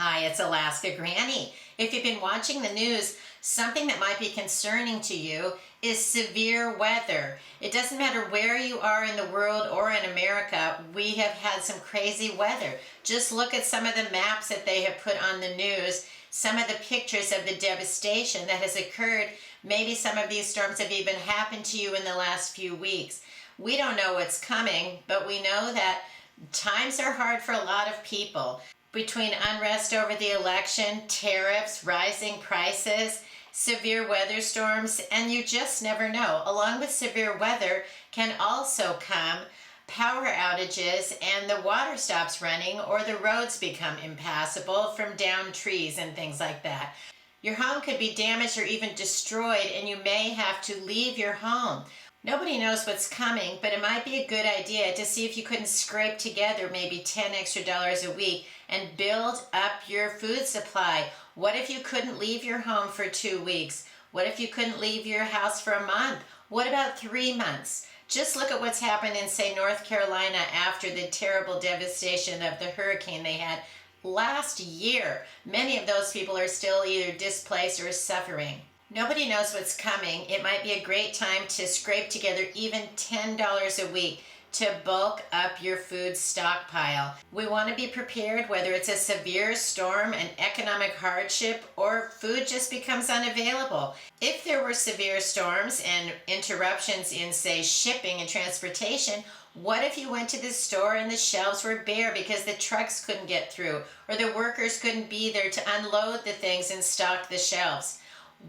Hi, it's Alaska Granny. If you've been watching the news, something that might be concerning to you is severe weather. It doesn't matter where you are in the world or in America, we have had some crazy weather. Just look at some of the maps that they have put on the news, some of the pictures of the devastation that has occurred. Maybe some of these storms have even happened to you in the last few weeks. We don't know what's coming, but we know that times are hard for a lot of people. Between unrest over the election, tariffs, rising prices, severe weather storms, and you just never know. Along with severe weather can also come power outages and the water stops running or the roads become impassable from downed trees and things like that. Your home could be damaged or even destroyed and you may have to leave your home. Nobody knows what's coming, but it might be a good idea to see if you couldn't scrape together maybe $10 extra a week and build up your food supply. What if you couldn't leave your home for 2 weeks? What if you couldn't leave your house for a month? What about 3 months? Just look at what's happened in, say, North Carolina after the terrible devastation of the hurricane they had last year. Many of those people are still either displaced or suffering. Nobody knows what's coming. It might be a great time to scrape together even $10 a week to bulk up your food stockpile. We want to be prepared whether it's a severe storm, an economic hardship, or food just becomes unavailable. If there were severe storms and interruptions in, say, shipping and transportation, what if you went to the store and the shelves were bare because the trucks couldn't get through or the workers couldn't be there to unload the things and stock the shelves?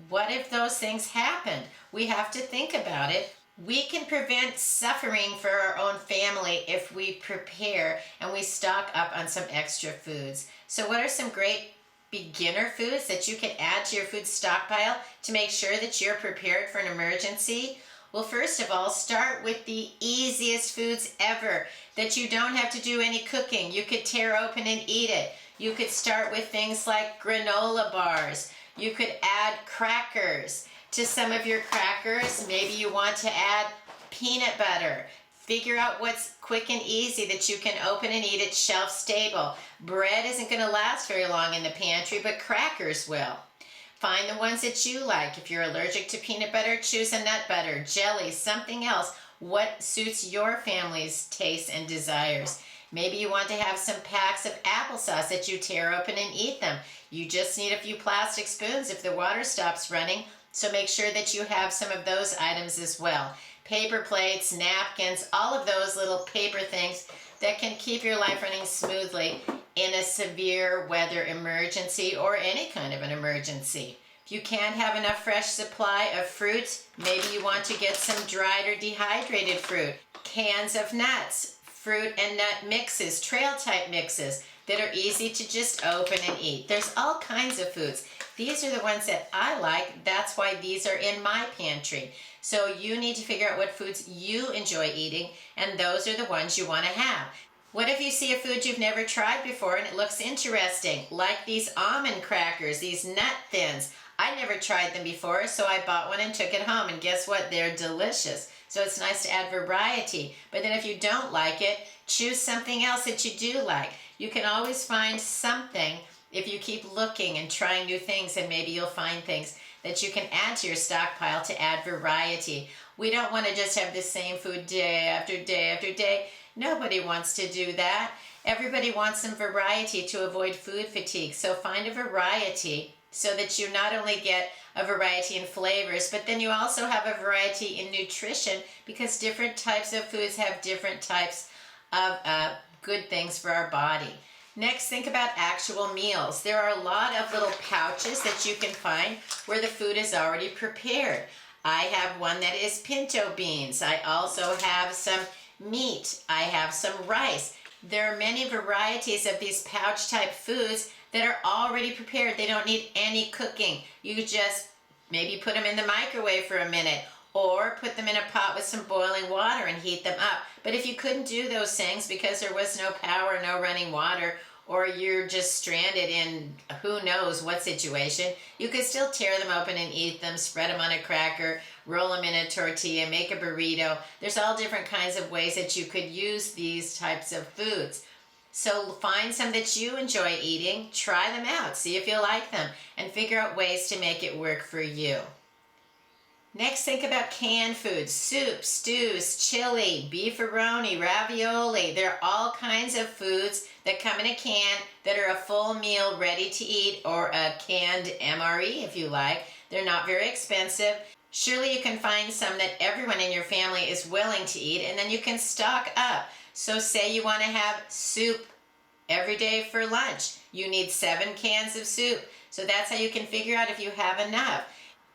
What if those things happened? We have to think about it. We can prevent suffering for our own family if we prepare and we stock up on some extra foods. So what are some great beginner foods that you can add to your food stockpile to make sure that you're prepared for an emergency? Well, first of all, start with the easiest foods ever that you don't have to do any cooking. You could tear open and eat it. You could start with things like granola bars. You could add crackers to some of your crackers. Maybe you want to add peanut butter. Figure out what's quick and easy that you can open and eat. It's shelf stable. Bread isn't going to last very long in the pantry, but crackers will. Find the ones that you like. If you're allergic to peanut butter, choose a nut butter, jelly, something else. What suits your family's tastes and desires? Maybe you want to have some packs of applesauce that you tear open and eat them. You just need a few plastic spoons if the water stops running, so make sure that you have some of those items as well. Paper plates, napkins, all of those little paper things that can keep your life running smoothly in a severe weather emergency or any kind of an emergency. If you can't have enough fresh supply of fruit, maybe you want to get some dried or dehydrated fruit, cans of nuts, fruit and nut mixes, trail type mixes that are easy to just open and eat. There's all kinds of foods. These are the ones that I like. That's why these are in my pantry. So you need to figure out what foods you enjoy eating, and those are the ones you want to have. What if you see a food you've never tried before and it looks interesting, like these almond crackers, these nut thins? I never tried them before, so I bought one and took it home, and guess what? They're delicious. So it's nice to add variety. But then if you don't like it, choose something else that you do like. You can always find something if you keep looking and trying new things, and maybe you'll find things that you can add to your stockpile to add variety. We don't want to just have the same food day after day after day. Nobody wants to do that. Everybody wants some variety to avoid food fatigue. So find a variety so that you not only get a variety in flavors, but then you also have a variety in nutrition, because different types of foods have different types of good things for our body. Next, think about actual meals. There are a lot of little pouches that you can find where the food is already prepared. I have one that is pinto beans. I also have some meat. I have some rice. There are many varieties of these pouch type foods that are already prepared. They don't need any cooking. You just maybe put them in the microwave for a minute, or put them in a pot with some boiling water and heat them up. But if you couldn't do those things because there was no power, no running water, or you're just stranded in who knows what situation, you could still tear them open and eat them, spread them on a cracker, roll them in a tortilla, make a burrito. There's all different kinds of ways that you could use these types of foods. So find some that you enjoy eating, try them out, see if you like them, and figure out ways to make it work for you. Next, think about canned foods: soups, stews, chili, beefaroni, ravioli. There are all kinds of foods that come in a can that are a full meal ready to eat, or a canned MRE if you like. They're not very expensive. Surely you can find some that everyone in your family is willing to eat, and then you can stock up. So say you want to have soup every day for lunch. You need 7 cans of soup. So that's how you can figure out if you have enough.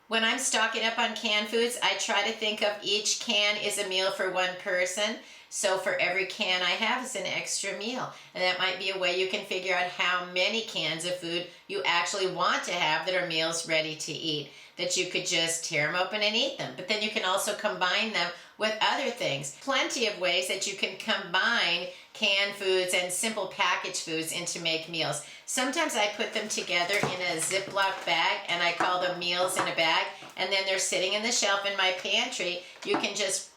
When I'm stocking up on canned foods, I try to think of each can is a meal for one person. So for every can I have is an extra meal. And that might be a way you can figure out how many cans of food you actually want to have that are meals ready to eat, that you could just tear them open and eat them. But then you can also combine them with other things. Plenty of ways that you can combine canned foods and simple packaged foods into make meals. Sometimes I put them together in a Ziploc bag, and I call them meals in a bag, and then they're sitting in the shelf in my pantry. You can just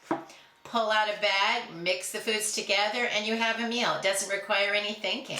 pull out a bag, mix the foods together, and you have a meal. It doesn't require any thinking.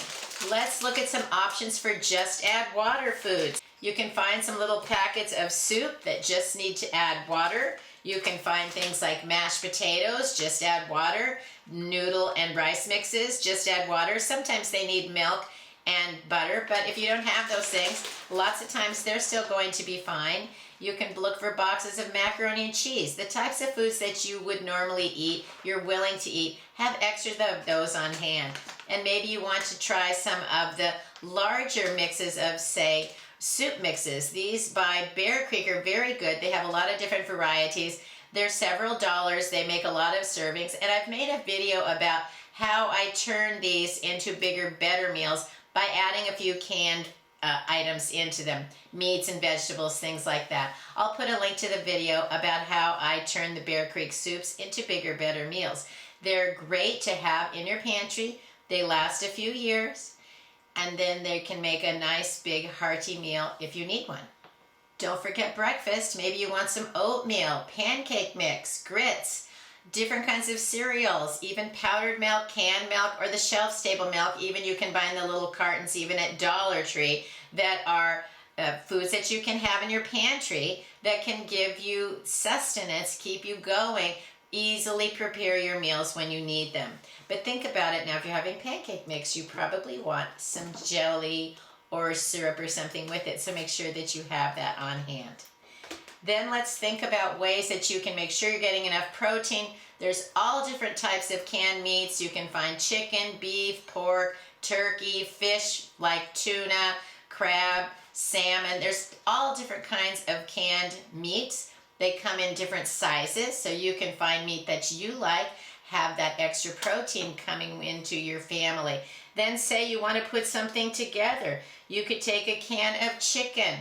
Let's look at some options for just add water foods. You can find some little packets of soup that just need to add water. You can find things like mashed potatoes, just add water. Noodle and rice mixes, just add water. Sometimes they need milk and butter, but if you don't have those things, lots of times they're still going to be fine. You can look for boxes of macaroni and cheese. The types of foods that you would normally eat, you're willing to eat, have extra of those on hand. And maybe you want to try some of the larger mixes of, say, soup mixes. These by Bear Creek are very good. They have a lot of different varieties. They're several dollars. They make a lot of servings. And I've made a video about how I turn these into bigger, better meals by adding a few canned items into them, meats and vegetables, things like that. I'll put a link to the video about how I turn the Bear Creek soups into bigger, better meals. They're great to have in your pantry. They last a few years, and then they can make a nice, big, hearty meal if you need one. Don't forget breakfast. Maybe you want some oatmeal, pancake mix, grits, different kinds of cereals, even powdered milk, canned milk, or the shelf-stable milk. Even you can buy in the little cartons, even at Dollar Tree, that are foods that you can have in your pantry that can give you sustenance, keep you going, easily prepare your meals when you need them. But think about it now, if you're having pancake mix, you probably want some jelly or syrup or something with it, so make sure that you have that on hand. Then let's think about ways that you can make sure you're getting enough protein. There's all different types of canned meats. You can find chicken, beef, pork, turkey, fish like tuna, crab, salmon. There's all different kinds of canned meats. They come in different sizes, so you can find meat that you like, have that extra protein coming into your family. Then say you want to put something together. You could take a can of chicken,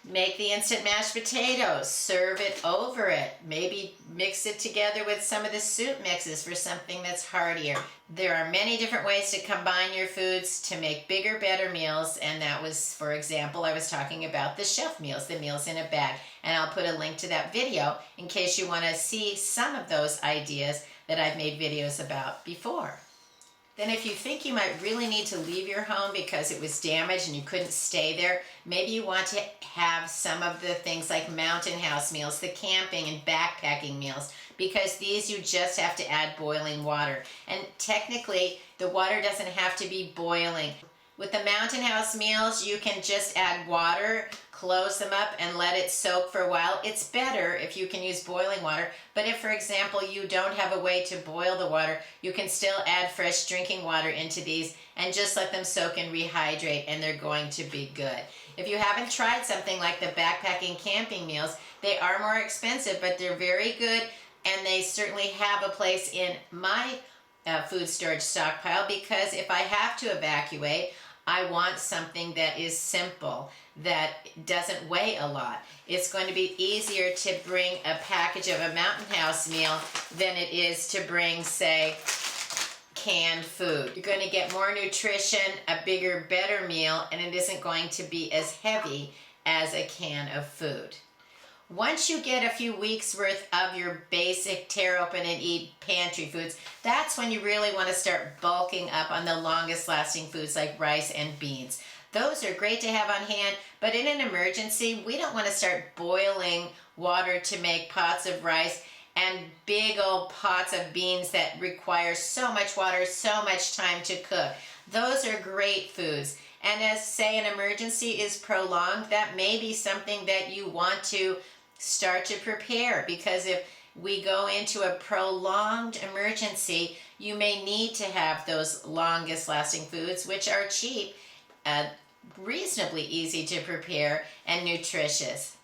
make the instant mashed potatoes, serve it over it, maybe mix it together with some of the soup mixes for something that's heartier. There are many different ways to combine your foods to make bigger, better meals, and that was, for example, I was talking about the shelf meals, the meals in a bag, and I'll put a link to that video in case you want to see some of those ideas that I've made videos about before. Then if you think you might really need to leave your home because it was damaged and you couldn't stay there, maybe you want to have some of the things like mountain house meals, the camping and backpacking meals, because these you just have to add boiling water. And technically, the water doesn't have to be boiling. With the mountain house meals, you can just add water, close them up, and let it soak for a while. It's better if you can use boiling water, but if, for example, you don't have a way to boil the water, you can still add fresh drinking water into these and just let them soak and rehydrate, and they're going to be good. If you haven't tried something like the backpacking camping meals, they are more expensive, but they're very good, and they certainly have a place in my food storage stockpile, because if I have to evacuate, I want something that is simple, that doesn't weigh a lot. It's going to be easier to bring a package of a mountain house meal than it is to bring, say, canned food. You're going to get more nutrition, a bigger, better meal, and it isn't going to be as heavy as a can of food. Once you get a few weeks worth of your basic tear open and eat pantry foods, that's when you really want to start bulking up on the longest lasting foods like rice and beans. Those are great to have on hand, but in an emergency, we don't want to start boiling water to make pots of rice and big old pots of beans that require so much water, so much time to cook. Those are great foods. And as, say, an emergency is prolonged, that may be something that you want to start to prepare, because if we go into a prolonged emergency, you may need to have those longest lasting foods, which are cheap, reasonably easy to prepare, and nutritious.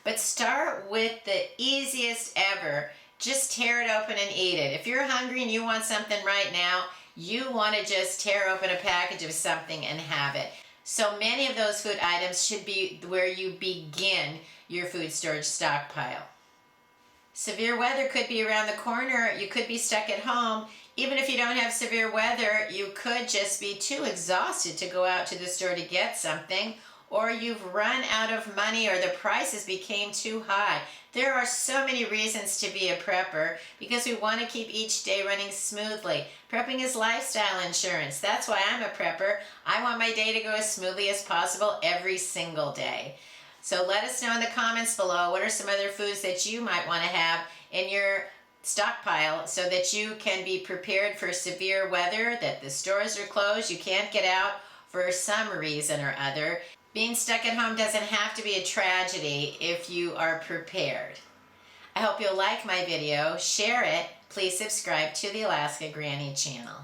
But start with the easiest ever. Just tear it open and eat it. If you're hungry and you want something right now, you want to just tear open a package of something and have it. So many of those food items should be where you begin your food storage stockpile. Severe weather could be around the corner. You could be stuck at home. Even if you don't have severe weather, you could just be too exhausted to go out to the store to get something, or you've run out of money, or the prices became too high. There are so many reasons to be a prepper, because we want to keep each day running smoothly. Prepping is lifestyle insurance. That's why I'm a prepper. I want my day to go as smoothly as possible every single day. So let us know in the comments below, what are some other foods that you might want to have in your stockpile so that you can be prepared for severe weather, that the stores are closed, you can't get out for some reason or other. Being stuck at home doesn't have to be a tragedy if you are prepared. I hope you'll like my video, share it, please subscribe to the Alaska Granny channel.